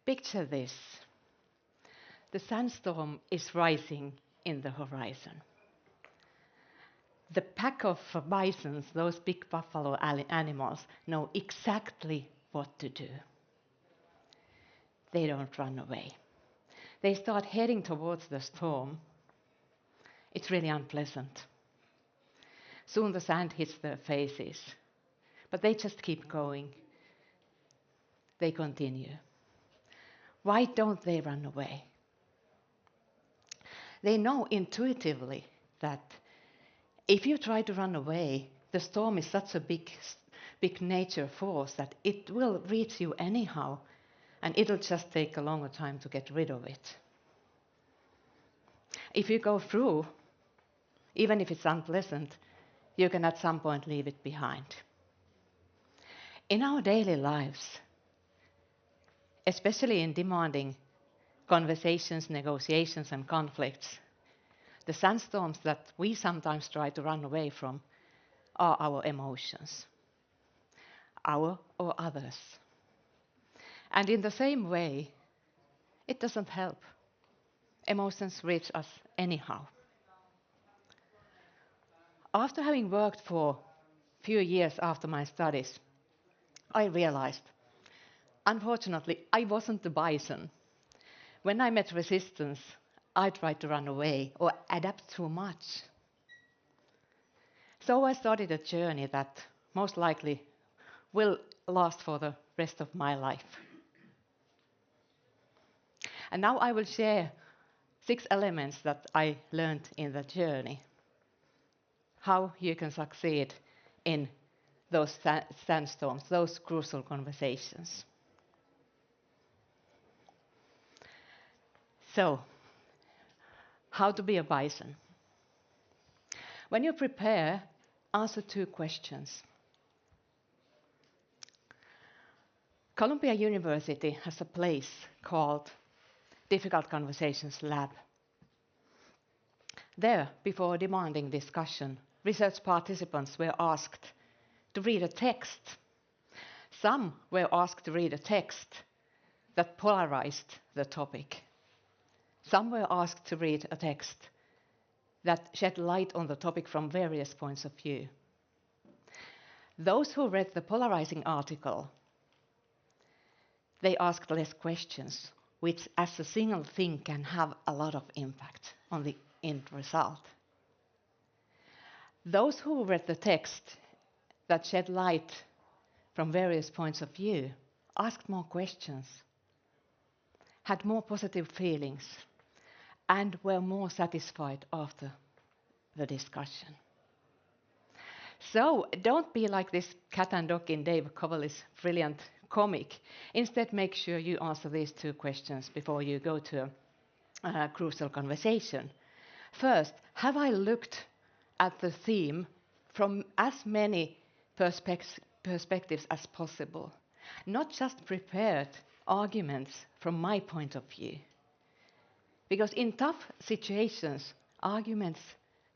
Picture this. The sandstorm is rising in the horizon. The pack of bisons, those big buffalo animals, know exactly what to do. They don't run away. They start heading towards the storm. It's really unpleasant. Soon the sand hits their faces, but they just keep going. They continue. Why don't they run away? They know intuitively that if you try to run away, the storm is such a big nature force that it will reach you anyhow, and it'll just take a longer time to get rid of it. If you go through, even if it's unpleasant, you can at some point leave it behind. In our daily lives, especially in demanding conversations, negotiations, and conflicts, the sandstorms that we sometimes try to run away from are our emotions, our or others. And in the same way, it doesn't help. Emotions reach us anyhow. After having worked for a few years after my studies, I realized, unfortunately, I wasn't the bison. When I met resistance, I tried to run away or adapt too much. So I started a journey that most likely will last for the rest of my life. And now I will share 6 elements that I learned in the journey. How you can succeed in those sandstorms, those crucial conversations. So, how to be a bison? When you prepare, answer 2 questions. Columbia University has a place called Difficult Conversations Lab. There, before a demanding discussion, research participants were asked to read a text. Some were asked to read a text that polarized the topic. Some were asked to read a text that shed light on the topic from various points of view. Those who read the polarizing article, they asked less questions, which as a single thing can have a lot of impact on the end result. Those who read the text that shed light from various points of view asked more questions, had more positive feelings, and were more satisfied after the discussion. So don't be like this cat and dog in Dave Coverley's brilliant comic. Instead, make sure you answer these 2 questions before you go to a crucial conversation. First, have I looked at the theme from as many perspectives as possible? Not just prepared arguments from my point of view. Because in tough situations, arguments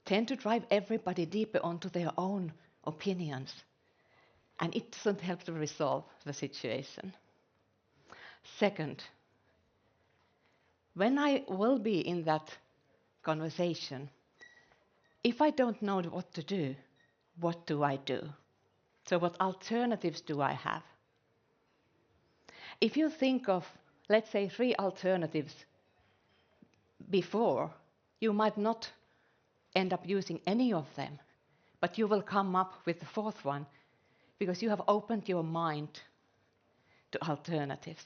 tend to drive everybody deeper onto their own opinions, and it doesn't help to resolve the situation. Second, when I will be in that conversation, if I don't know what to do, what do I do? So what alternatives do I have? If you think of, let's say, 3 alternatives before, you might not end up using any of them, but you will come up with the 4th one because you have opened your mind to alternatives.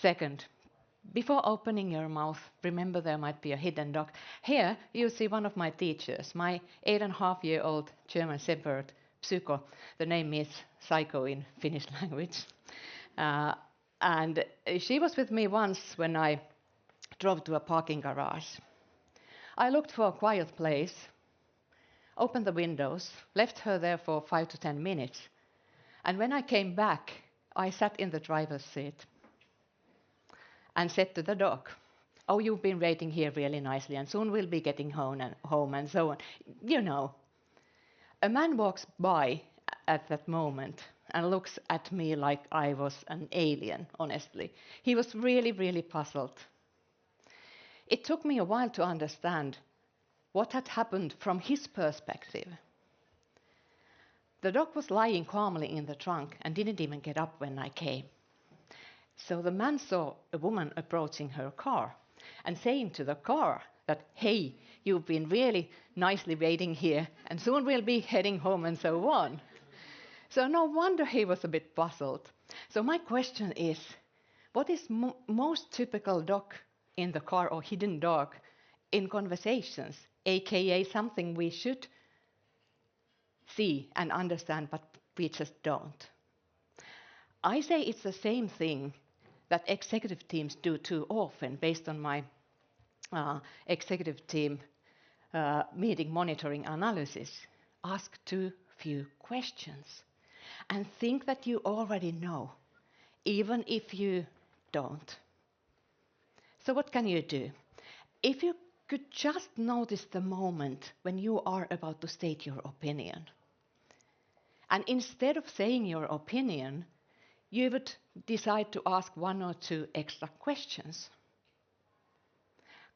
Second, before opening your mouth, remember there might be a hidden dog. Here you see one of my teachers, my 8.5-year-old German Shepherd, Psycho. The name is psycho in Finnish language. And she was with me once when I drove to a parking garage. I looked for a quiet place, opened the windows, left her there for 5 to 10 minutes, and when I came back, I sat in the driver's seat and said to the dog, "Oh, you've been waiting here really nicely, and soon we'll be getting home and so on." You know, a man walks by at that moment, and looks at me like I was an alien, honestly. He was really, really puzzled. It took me a while to understand what had happened from his perspective. The dog was lying calmly in the trunk and didn't even get up when I came. So the man saw a woman approaching her car and saying to the car that, hey, you've been really nicely waiting here and soon we'll be heading home and so on. So no wonder he was a bit puzzled. So my question is, what is most typical dog in the car or hidden dog in conversations, aka something we should see and understand, but we just don't? I say it's the same thing that executive teams do too often, based on my executive team meeting monitoring analysis. Ask too few questions and think that you already know, even if you don't. So what can you do? If you could just notice the moment when you are about to state your opinion, and instead of saying your opinion, you would decide to ask one or two extra questions.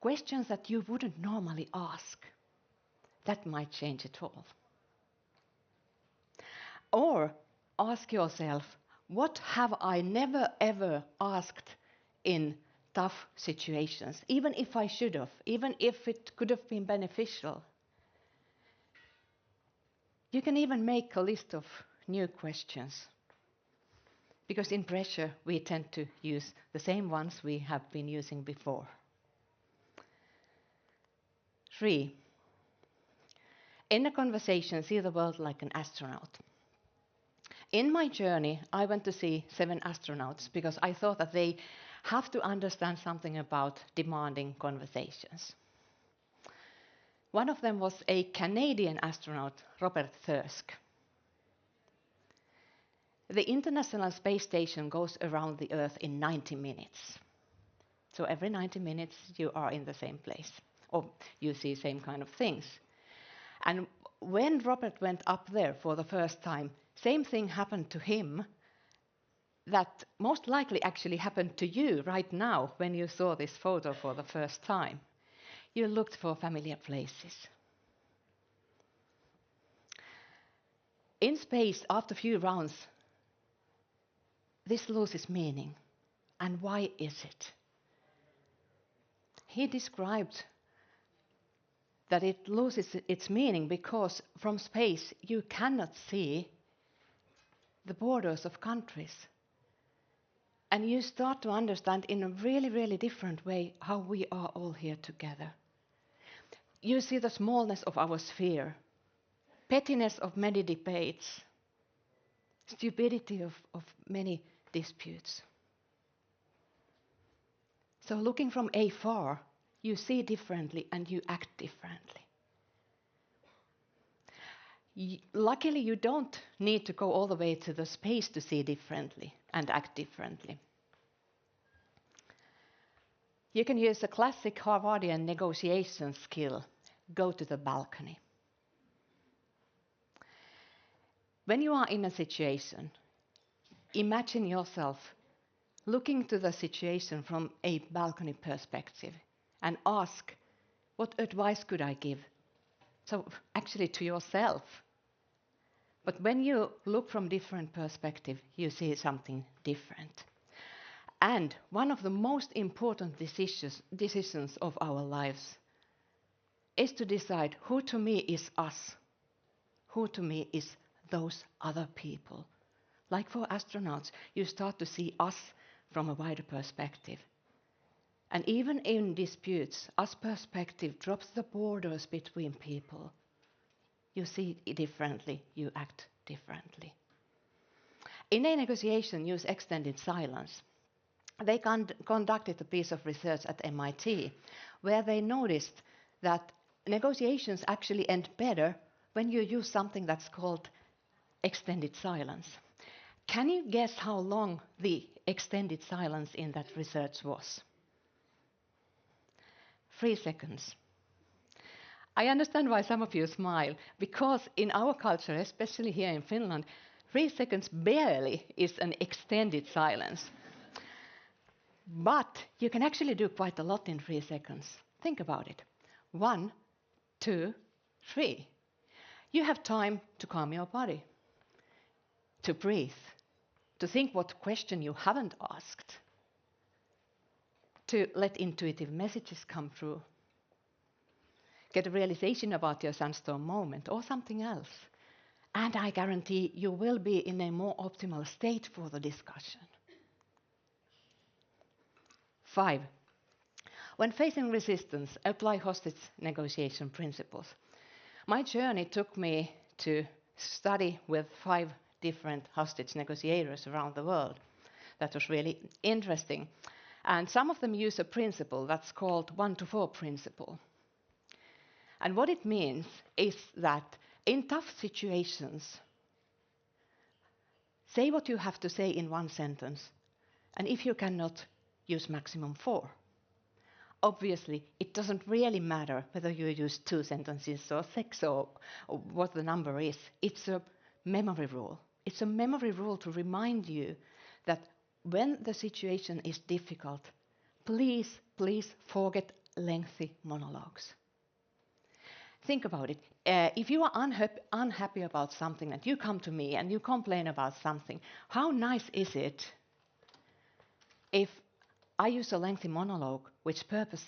Questions that you wouldn't normally ask. That might change it all. Or ask yourself, what have I never ever asked in tough situations, even if I should have, even if it could have been beneficial? You can even make a list of new questions, because in pressure we tend to use the same ones we have been using before. 3. In a conversation, see the world like an astronaut. In my journey, I went to see 7 astronauts because I thought that they have to understand something about demanding conversations. One of them was a Canadian astronaut, Robert Thirsk. The International Space Station goes around the Earth in 90 minutes. So every 90 minutes you are in the same place, or you see same kind of things. And when Robert went up there for the first time, same thing happened to him that most likely actually happened to you right now when you saw this photo for the first time. You looked for familiar places. In space, after a few rounds, this loses meaning. And why is it? He described that it loses its meaning because from space you cannot see the borders of countries. And you start to understand in a really, really different way how we are all here together. You see the smallness of our sphere, pettiness of many debates, stupidity of many disputes. So looking from afar, you see differently and you act differently. Luckily, you don't need to go all the way to the space to see differently and act differently. You can use a classic Harvardian negotiation skill, go to the balcony. When you are in a situation, imagine yourself looking to the situation from a balcony perspective and ask, what advice could I give? So actually to yourself. But when you look from different perspective, you see something different. And one of the most important decisions of our lives is to decide who to me is us, who to me is those other people. Like for astronauts, you start to see us from a wider perspective. And even in disputes, us perspective drops the borders between people. You see it differently, you act differently. In a negotiation, use extended silence. They conducted a piece of research at MIT where they noticed that negotiations actually end better when you use something that's called extended silence. Can you guess how long the extended silence in that research was? 3 seconds. I understand why some of you smile, because in our culture, especially here in Finland, 3 seconds barely is an extended silence. But you can actually do quite a lot in 3 seconds. Think about it. 1, 2, 3. You have time to calm your body, to breathe, to think what question you haven't asked, to let intuitive messages come through, get a realization about your sunstorm moment or something else. And I guarantee you will be in a more optimal state for the discussion. 5. When facing resistance, apply hostage negotiation principles. My journey took me to study with 5 different hostage negotiators around the world. That was really interesting. And some of them use a principle that's called 1-to-4 principle. And what it means is that in tough situations, say what you have to say in 1 sentence, and if you cannot, use maximum 4. Obviously, it doesn't really matter whether you use 2 sentences or 6 or what the number is. It's a memory rule. It's a memory rule to remind you that when the situation is difficult, please forget lengthy monologues. Think about it. If you are unhappy about something and you come to me and you complain about something, how nice is it if I use a lengthy monologue which purpose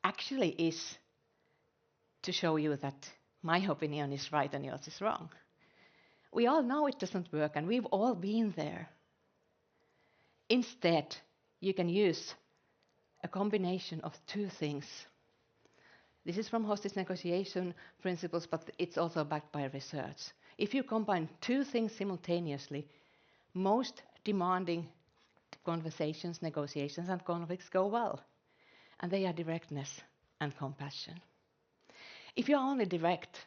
actually is to show you that my opinion is right and yours is wrong? We all know it doesn't work, and we've all been there. Instead, you can use a combination of 2 things. This is from hostage negotiation principles, but it's also backed by research. If you combine 2 things simultaneously, most demanding conversations, negotiations, and conflicts go well. And they are directness and compassion. If you are only direct,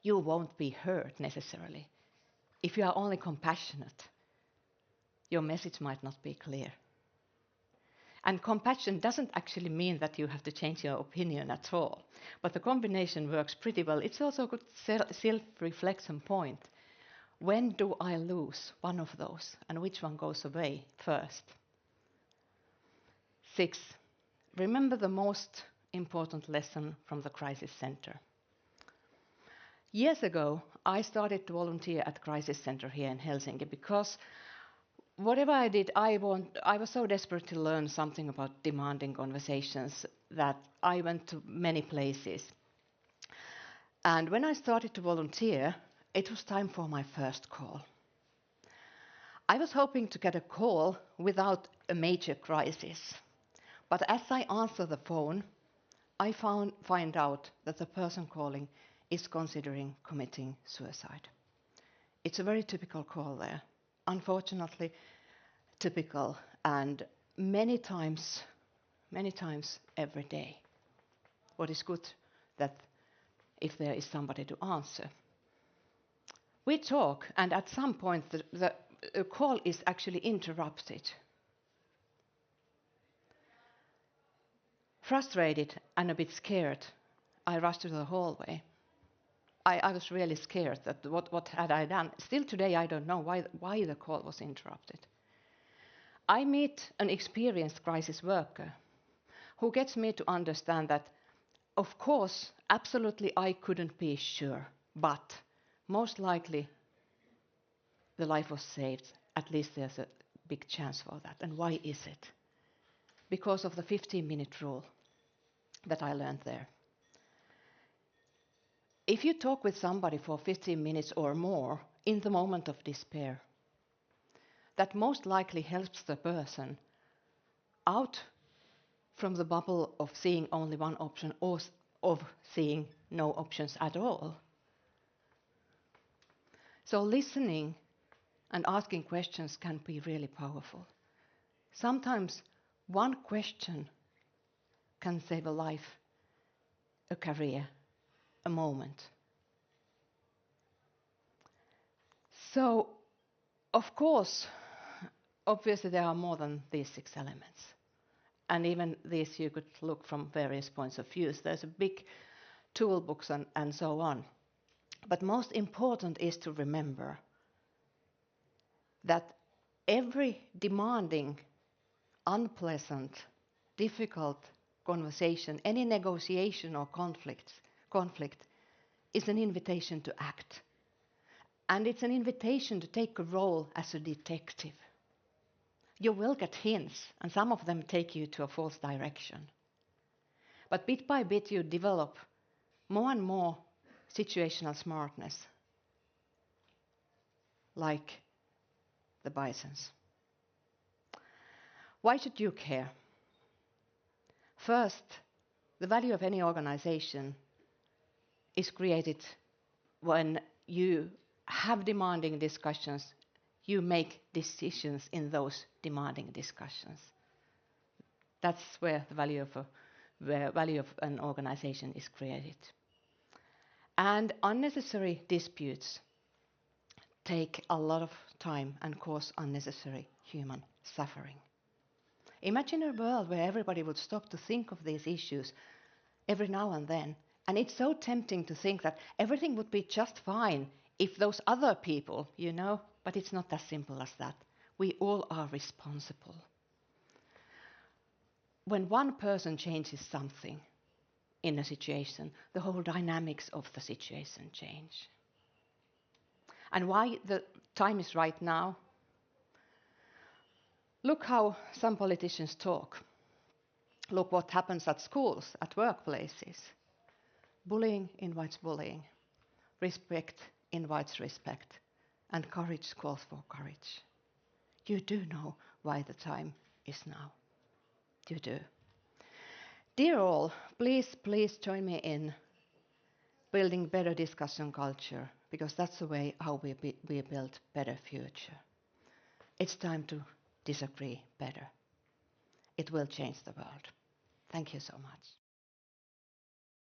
you won't be heard necessarily. If you are only compassionate, your message might not be clear. And compassion doesn't actually mean that you have to change your opinion at all. But the combination works pretty well. It's also a good self-reflection point. When do I lose one of those, and which one goes away first? 6. Remember the most important lesson from the Crisis Center. Years ago, I started to volunteer at Crisis Center here in Helsinki because whatever I did, I was so desperate to learn something about demanding conversations that I went to many places. And when I started to volunteer, it was time for my first call. I was hoping to get a call without a major crisis. But as I answer the phone, I find out that the person calling is considering committing suicide. It's a very typical call there. Unfortunately, typical, and many times every day. What is good that if there is somebody to answer. We talk, and at some point the call is actually interrupted. Frustrated and a bit scared, I rushed to the hallway. I was really scared that what had I done. Still today I don't know why the call was interrupted. I meet an experienced crisis worker who gets me to understand that, of course, absolutely I couldn't be sure, but most likely the life was saved. At least there's a big chance for that. And why is it? Because of the 15-minute rule that I learned there. If you talk with somebody for 15 minutes or more in the moment of despair, that most likely helps the person out from the bubble of seeing only one option or of seeing no options at all. So listening and asking questions can be really powerful. Sometimes one question can save a life, a career, a moment. So, of course, obviously there are more than these 6 elements. And even these you could look from various points of view. There's a big toolbox and so on. But most important is to remember that every demanding, unpleasant, difficult conversation, any negotiation or conflict is an invitation to act. And it's an invitation to take a role as a detective. You will get hints, and some of them take you to a false direction. But bit by bit, you develop more and more situational smartness, like the bisons. Why should you care? First, the value of any organization is created when you have demanding discussions, you make decisions in those demanding discussions. That's where the value of an organization is created. And unnecessary disputes take a lot of time and cause unnecessary human suffering. Imagine a world where everybody would stop to think of these issues every now and then. And it's so tempting to think that everything would be just fine if those other people, but it's not as simple as that. We all are responsible. When one person changes something in a situation, the whole dynamics of the situation change. And why the time is right now? Look how some politicians talk. Look what happens at schools, at workplaces. Bullying invites bullying. Respect invites respect. And courage calls for courage. You do know why the time is now. You do. Dear all, please join me in building better discussion culture, because that's the way how we build better future. It's time to disagree better. It will change the world. Thank you so much.